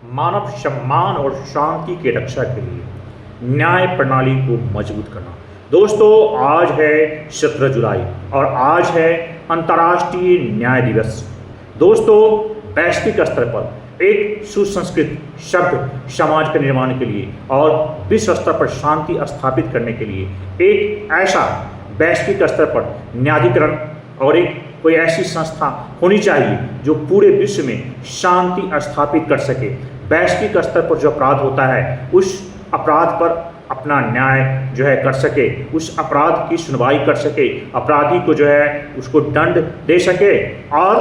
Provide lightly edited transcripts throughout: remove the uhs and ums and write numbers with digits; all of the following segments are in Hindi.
मानव सम्मान और शांति की रक्षा के लिए न्याय प्रणाली को मजबूत करना। दोस्तों, आज है 17 जुलाई और आज है अंतर्राष्ट्रीय न्याय दिवस। दोस्तों, वैश्विक स्तर पर एक सुसंस्कृत सभ्य समाज के निर्माण के लिए और विश्व स्तर पर शांति स्थापित करने के लिए एक ऐसा वैश्विक स्तर पर न्यायाधिकरण और एक कोई ऐसी संस्था होनी चाहिए जो पूरे विश्व में शांति स्थापित कर सके। वैश्विक स्तर पर जो अपराध होता है उस अपराध पर अपना न्याय जो है कर सके, उस अपराध की सुनवाई कर सके, अपराधी को जो है उसको दंड दे सके और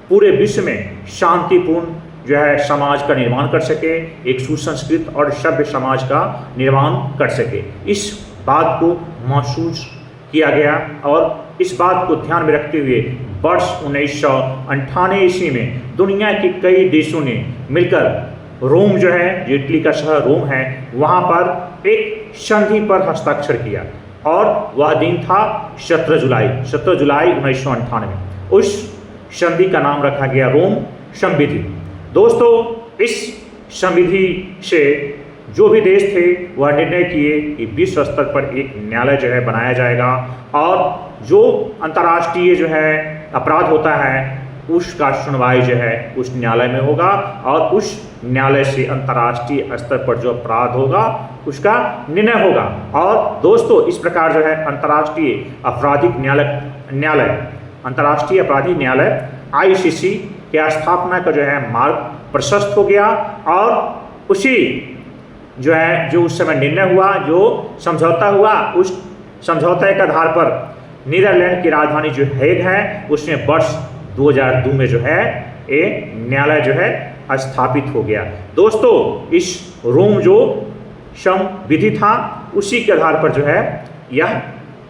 पूरे विश्व में शांतिपूर्ण जो है समाज का निर्माण कर सके, एक सुसंस्कृत और सभ्य समाज का निर्माण कर सके। इस बात को महसूस किया गया और इस बात को ध्यान में रखते हुए वर्ष 1998 ईस्वी में दुनिया के कई देशों ने मिलकर रोम जो है, जो इटली का शहर रोम है, वहाँ पर एक संधि पर हस्ताक्षर किया और वह दिन था 17 जुलाई 1998। उस संधि का नाम रखा गया रोम संविधि। दोस्तों, इस संविधि से जो भी देश थे वह निर्णय किए कि विश्व स्तर पर एक न्यायालय जो है बनाया जाएगा और जो अंतर्राष्ट्रीय जो है अपराध होता है उसका सुनवाई जो है उस न्यायालय में होगा और उस न्यायालय से अंतर्राष्ट्रीय स्तर पर जो अपराध होगा उसका निर्णय होगा। और दोस्तों, इस प्रकार जो है अंतर्राष्ट्रीय आपराधिक न्यायालय अंतर्राष्ट्रीय आपराधिक न्यायालय ICC के स्थापना का जो है मार्ग प्रशस्त हो गया और उसी जो है जो उस समय निर्णय हुआ, जो समझौता हुआ, उस समझौते के आधार पर नीदरलैंड की राजधानी जो हेग है उसमें वर्ष 2002 में जो है ये न्यायालय जो है स्थापित हो गया। दोस्तों, इस रोम जो संविधि था उसी के आधार पर जो है यह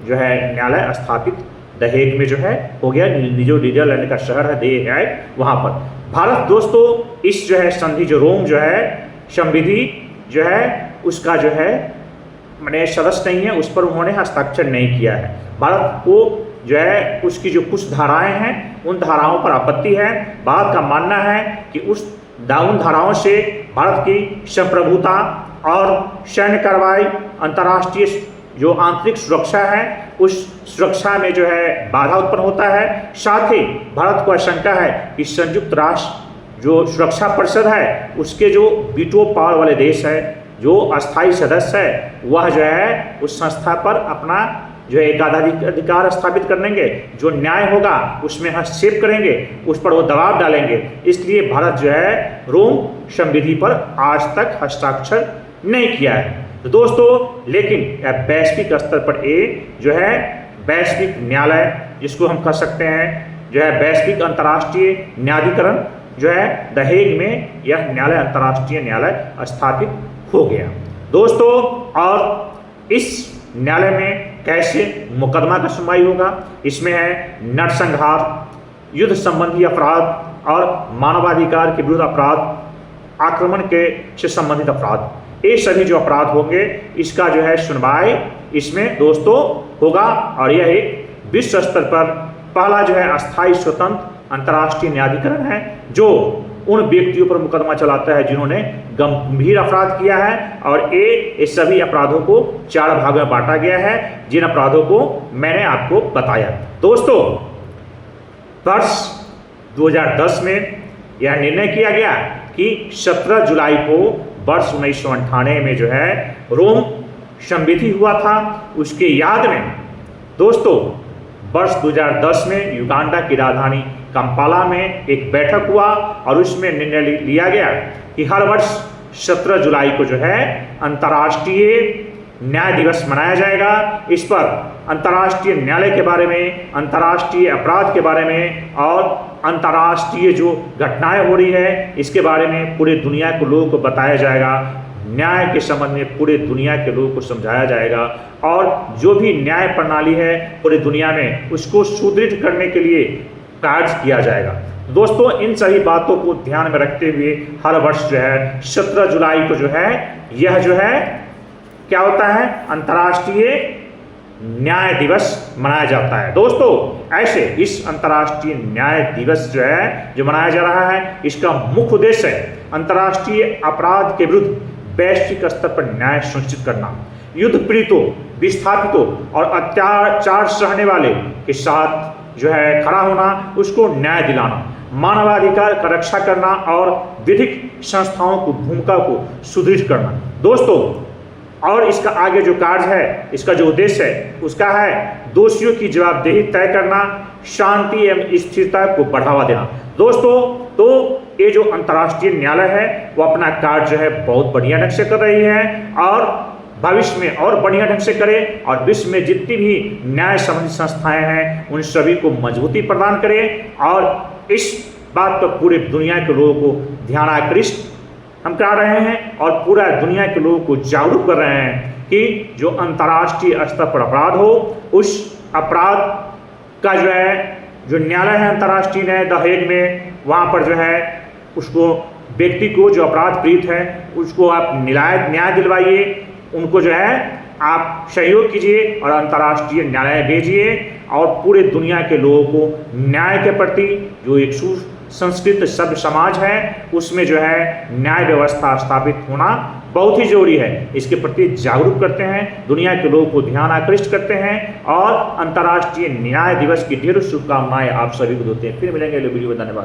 जो है न्यायालय स्थापित द हेग में जो है हो गया। जो नीदरलैंड का शहर है द हेग, वहाँ पर भारत दोस्तों इस जो है संधि जो रोम जो है संविधि जो है उसका जो है मैंने सदस्य नहीं है, उस पर उन्होंने हस्ताक्षर नहीं किया है। भारत को जो है उसकी जो कुछ धाराएं हैं उन धाराओं पर आपत्ति है। भारत का मानना है कि उन धाराओं से भारत की संप्रभुता और सैन्य कार्रवाई, अंतर्राष्ट्रीय जो आंतरिक सुरक्षा है उस सुरक्षा में जो है बाधा उत्पन्न होता है। साथ ही भारत को आशंका है कि संयुक्त राष्ट्र जो सुरक्षा परिषद है उसके जो वीटो पावर वाले देश है, जो अस्थायी सदस्य है, वह जो है उस संस्था पर अपना जो है एकाधिकार स्थापित करेंगे, जो न्याय होगा उसमें हस्तक्षेप करेंगे, उस पर वो दबाव डालेंगे। इसलिए भारत जो है रोम संविधि पर आज तक हस्ताक्षर नहीं किया है। तो दोस्तों, लेकिन वैश्विक स्तर पर ये जो है वैश्विक न्यायालय जिसको हम कह सकते हैं जो है वैश्विक अंतर्राष्ट्रीय न्यायाधिकरण जो है द हेग में यह न्यायालय अंतर्राष्ट्रीय न्यायालय स्थापित हो गया। दोस्तों, और इस न्यायालय में कैसे मुकदमा का सुनवाई होगा, इसमें है नरसंहार, युद्ध संबंधी अपराध और मानवाधिकार के विरुद्ध अपराध, आक्रमण के से संबंधित अपराध, ये सभी जो अपराध होंगे इसका जो है सुनवाई इसमें दोस्तों होगा। और यह एक विश्व स्तर पर पहला जो है अस्थायी स्वतंत्र अंतर्राष्ट्रीय न्यायाधिकरण है जो उन व्यक्तियों पर मुकदमा चलाता है जिन्होंने गंभीर अपराध किया है। और ये सभी अपराधों को 4 भागों में बांटा गया है, जिन अपराधों को मैंने आपको बताया। दोस्तों, वर्ष 2010 में यह निर्णय किया गया कि 17 जुलाई को वर्ष 1998 में जो है रोम संविधि हुआ था, उसके याद में दोस्तों वर्ष 2010 में युगांडा की राजधानी कंपाला में एक बैठक हुआ और उसमें निर्णय लिया गया कि हर वर्ष 17 जुलाई को जो है अंतर्राष्ट्रीय न्याय दिवस मनाया जाएगा। इस पर अंतर्राष्ट्रीय न्यायालय के बारे में, अंतर्राष्ट्रीय अपराध के बारे में और अंतर्राष्ट्रीय जो घटनाएं हो रही है इसके बारे में पूरे दुनिया के लोगों को बताया जाएगा। न्याय के संबंध में पूरे दुनिया के लोगों को समझाया जाएगा और जो भी न्याय प्रणाली है पूरे दुनिया में उसको सुदृढ़ करने के लिए कार्य किया जाएगा। दोस्तों, इन सभी बातों को ध्यान में रखते हुए हर वर्ष जो है 17 जुलाई को जो है यह जो है क्या होता है अंतर्राष्ट्रीय न्याय दिवस मनाया जाता है। दोस्तों, ऐसे इस अंतर्राष्ट्रीय न्याय दिवस जो है जो मनाया जा रहा है, इसका मुख्य उद्देश्य है अंतर्राष्ट्रीय अपराध के विरुद्ध वैश्विक स्तर पर न्याय सुनिश्चित करना, युद्ध पीड़ितों, विस्थापितों और अत्याचार सहने वाले के साथ जो है खड़ा होना, उसको न्याय दिलाना, मानवाधिकार का रक्षा करना और विधिक संस्थाओं की भूमिका को सुदृढ़ करना। दोस्तों, और इसका आगे जो कार्य है, इसका जो उद्देश्य है, उसका है दोषियों की जवाबदेही तय करना, शांति एवं स्थिरता को बढ़ावा देना। दोस्तों, तो ये जो अंतर्राष्ट्रीय न्यायालय है वो अपना कार्य जो है बहुत बढ़िया ढंग से कर रही है और भविष्य में और बढ़िया ढंग से करे और विश्व में जितनी भी न्याय संबंधी संस्थाएं हैं उन सभी को मजबूती प्रदान करे और इस बात पर पूरे दुनिया के लोगों को ध्यान आकृष्ट हम करा रहे हैं और पूरा दुनिया के लोगों को जागरूक कर रहे हैं कि जो अंतर्राष्ट्रीय स्तर पर अपराध हो, उस अपराध का जो है जो न्यायालय है अंतर्राष्ट्रीय न्याय द हेग में, वहाँ पर जो है उसको व्यक्ति को जो अपराध पीड़ित है उसको आप न्याय दिलवाइए, उनको जो है आप सहयोग कीजिए और अंतर्राष्ट्रीय न्यायालय भेजिए और पूरे दुनिया के लोगों को न्याय के प्रति जो एक सुसंस्कृत सभ्य समाज है उसमें जो है न्याय व्यवस्था स्थापित होना बहुत ही जरूरी है। इसके प्रति जागरूक करते हैं, दुनिया के लोगों को ध्यान आकृष्ट करते हैं और अंतर्राष्ट्रीय न्याय दिवस की ढेरों शुभकामनाएं आप सभी को देते हैं। फिर मिलेंगे अगले वीडियो में, धन्यवाद।